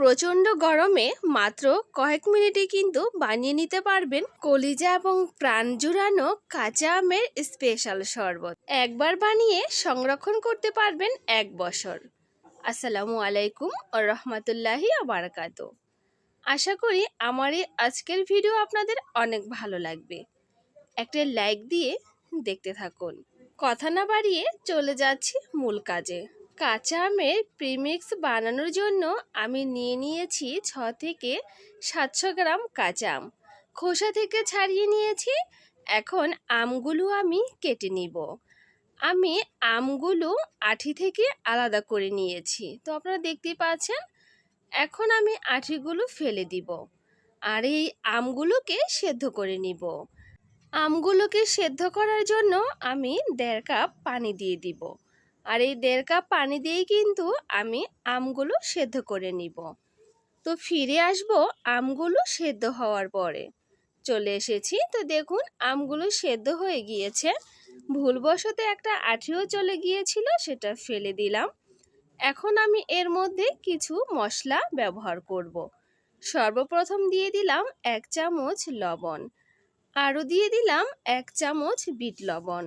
প্রচণ্ড গরমে মাত্র কয়েক মিনিটে কিন্তু বানিয়ে নিতে পারবেন কলিজা এবং প্রাণ জুড়ানো কাঁচা আমের স্পেশাল শরবত। একবার বানিয়ে সংরক্ষণ করতে পারবেন 1 বছর। আসসালামু আলাইকুম ও রহমতুল্লাহি বারাকাতু। আশা করি আমার এই আজকের ভিডিও আপনাদের অনেক ভালো লাগবে। একটা লাইক দিয়ে দেখতে থাকুন। কথা না বাড়িয়ে চলে যাচ্ছি মূল কাজে। কাঁচা আমের প্রিমিক্স বানানোর জন্য আমি নিয়েছি 6 থেকে 700 গ্রাম কাঁচা আম। খোসা থেকে ছাড়িয়ে নিয়েছি। এখন আমগুলো আমি কেটে নিব। আমি আমগুলো আঠি থেকে আলাদা করে নিয়েছি, তো আপনারা দেখতেই পাচ্ছেন। এখন আমি আঠিগুলো ফেলে দিব আর এই আমগুলোকে সেদ্ধ করে নিব। আমগুলোকে সেদ্ধ করার জন্য আমি 1.5 কাপ পানি দিয়ে দিব। আর এই 1.5 কাপ পানি দিয়েই কিন্তু আমি আমগুলো সেদ্ধ করে নিব। তো ফিরে আসব আমগুলো সেদ্ধ হওয়ার পরে। চলে এসেছি, তো দেখুন আমগুলো সেদ্ধ হয়ে গিয়েছে। ভুলবশত একটা আঠিও চলে গিয়েছিল, সেটা ফেলে দিলাম। এখন আমি এর মধ্যে কিছু মশলা ব্যবহার করব। সর্বপ্রথম দিয়ে দিলাম 1 চামচ লবণ, আরও দিয়ে দিলাম 1 চামচ বিট লবণ।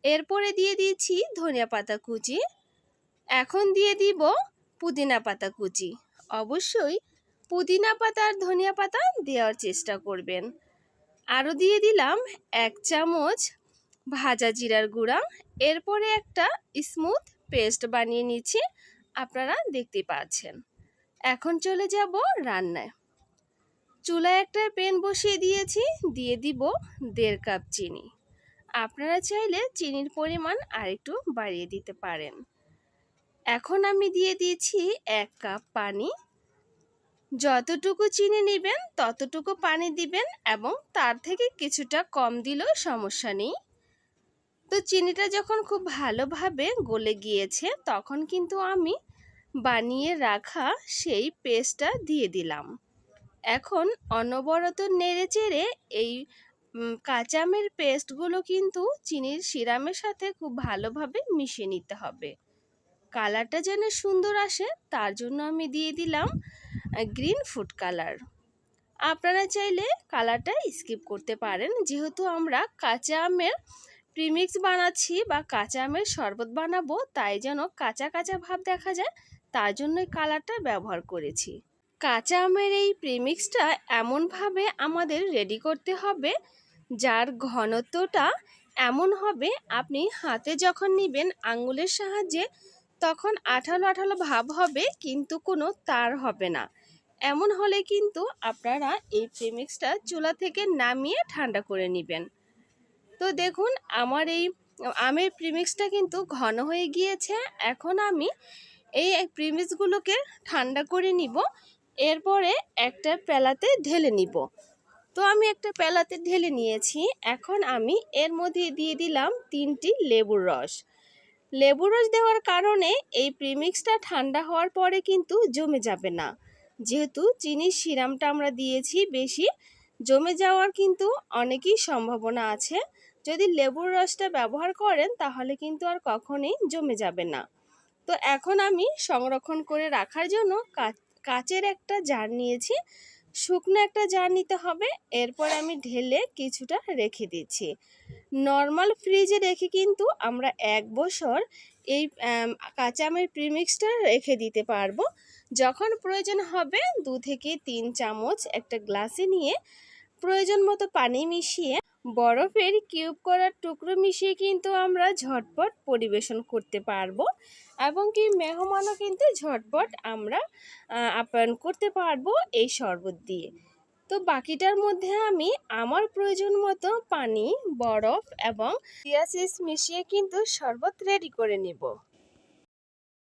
এরপরে দিয়ে দিয়েছি ধনিয়া পাতা কুচি। এখন দিয়ে দিব পুদিনা পাতা কুচি। অবশ্যই পুদিনা পাতা আর ধনিয়া পাতা দেওয়ার চেষ্টা করবেন। আরও দিয়ে দিলাম 1 চামচ ভাজা জিরার গুঁড়া। এরপরে একটা স্মুথ পেস্ট বানিয়ে নিচ্ছি, আপনারা দেখতে পাচ্ছেন। এখন চলে যাব রান্নায়। চুলায় একটা প্যান বসিয়ে দিয়েছি, দিয়ে দিব 1.5 কাপ চিনি। আপনারা চাইলে চিনির পরিমাণ আরেকটু বাড়িয়ে দিতে পারেন। এখন আমি দিয়ে দিয়েছি 1 কাপ পানি। যতটুকু চিনি নেবেন ততটুকু পানি দিবেন, এবং তার থেকে কিছুটা কম দিলেও সমস্যা নেই। তো চিনিটা যখন খুব ভালোভাবে গলে গিয়েছে, তখন কিন্তু আমি বানিয়ে রাখা সেই পেস্টটা দিয়ে দিলাম। এখন অনবরত নেড়ে চেড়ে এই কাঁচা আমের পেস্টগুলো কিন্তু চিনির সিরামের সাথে খুব ভালোভাবে মিশিয়ে নিতে হবে। কালারটা যেন সুন্দর আসে, তার জন্য আমি দিয়ে দিলাম গ্রিন ফুড কালার। আপনারা চাইলে কালারটা স্কিপ করতে পারেন, যেহেতু আমরা কাঁচা আমের প্রিমিক্স বানাচ্ছি বা কাঁচা আমের শরবত বানাবো, তাই যেন কাঁচা কাঁচা ভাব দেখা যায়, তার জন্যই কালারটা ব্যবহার করেছি। কাঁচা আমের এই প্রিমিক্সটা এমনভাবে আমাদের রেডি করতে হবে যার ঘনত্বটা এমন হবে, আপনি হাতে যখন নেবেন আঙ্গুলের সাহায্যে, তখন আঠালো আঠালো ভাব হবে, কিন্তু কোনো তার হবে না। এমন হলে কিন্তু আপনারা এই প্রিমিক্সটা চুলা থেকে নামিয়ে ঠান্ডা করে নেবেন। তো দেখুন আমার এই আমের প্রিমিক্সটা কিন্তু ঘন হয়ে গিয়েছে। এখন আমি এই প্রিমিক্সগুলোকে ঠান্ডা করে নিব। এরপরে একটা পেলাতে ঢেলে নিব। তো আমি একটা পেলাতে ঢেলে নিয়েছি। এখন আমি এর মধ্যে দিয়ে দিলাম 3টি লেবুর রস। লেবুর রস দেওয়ার কারণে এই প্রিমিক্সটা ঠান্ডা হওয়ার পরে কিন্তু জমে যাবে না, যেহেতু চিনির সিরামটা আমরা দিয়েছি বেশি, জমে যাওয়ার কিন্তু অনেকই সম্ভাবনা আছে। যদি লেবুর রসটা ব্যবহার করেন তাহলে কিন্তু আর কখনোই জমে যাবে না। তো এখন আমি সংরক্ষণ করে রাখার জন্য কাচের একটা জার নিয়েছি। শুকনো একটা জার নিতে হবে। এরপর আমি ঢেলে কিছুটা রেখে দিচ্ছি। নর্মাল ফ্রিজে রেখে কিন্তু আমরা 1 বছর এই কাঁচা আমের প্রিমিক্সটা রেখে দিতে পারবো। যখন প্রয়োজন হবে 2 থেকে 3 চামচ একটা গ্লাসে নিয়ে প্রয়োজন মতো পানি মিশিয়ে বরফের কিউব করার টুকরো মিশিয়ে কিন্তু আমরা ঝটপট পরিবেশন করতে পারবো, এবং কি মেহমানও কিন্তু ঝটপট আমরা আপ্যায়ন করতে পারবো এই শরবত দিয়ে। তো বাকিটার মধ্যে আমি আমার প্রয়োজন মতো পানি, বরফ এবং চিয়া সিডস মিশিয়ে কিন্তু শরবত রেডি করে নিব।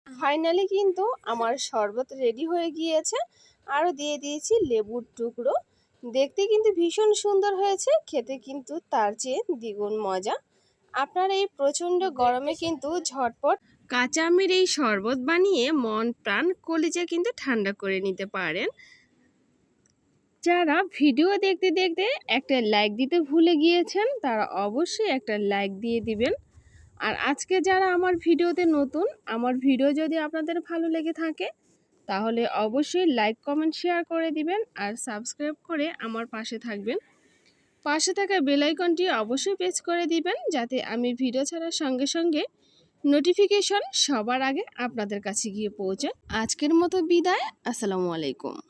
ফাইনালি কিন্তু আমার শরবত রেডি হয়ে গিয়েছে। আরও দিয়ে দিয়েছি লেবুর টুকরো। দেখতে কিন্তু ভীষণ সুন্দর হয়েছে, খেতে কিন্তু তার চেয়ে দ্বিগুণ মজা। আপনারা এই প্রচণ্ড গরমে কিন্তু ঝটপট কাঁচা আমের এই শরবত বানিয়ে মন প্রাণ কলিজা কিন্তু ঠান্ডা করে নিতে পারেন। যারা ভিডিও দেখতে দেখতে একটা লাইক দিতে ভুলে গিয়েছেন, তারা অবশ্যই একটা লাইক দিয়ে দিবেন। আর আজকে যারা আমার ভিডিওতে নতুন, আমার ভিডিও যদি আপনাদের ভালো লেগে থাকে তাহলে অবশ্যই লাইক কমেন্ট শেয়ার করে দিবেন আর সাবস্ক্রাইব করে আমার পাশে থাকবেন। পাশে থাকা বেল আইকনটি অবশ্যই প্রেস করে দিবেন যাতে আমি ভিডিও ছাড়ার সঙ্গে সঙ্গে নোটিফিকেশন সবার আগে আপনাদের কাছে গিয়ে পৌঁছায়। আজকের মতো বিদায়। আসসালামু আলাইকুম।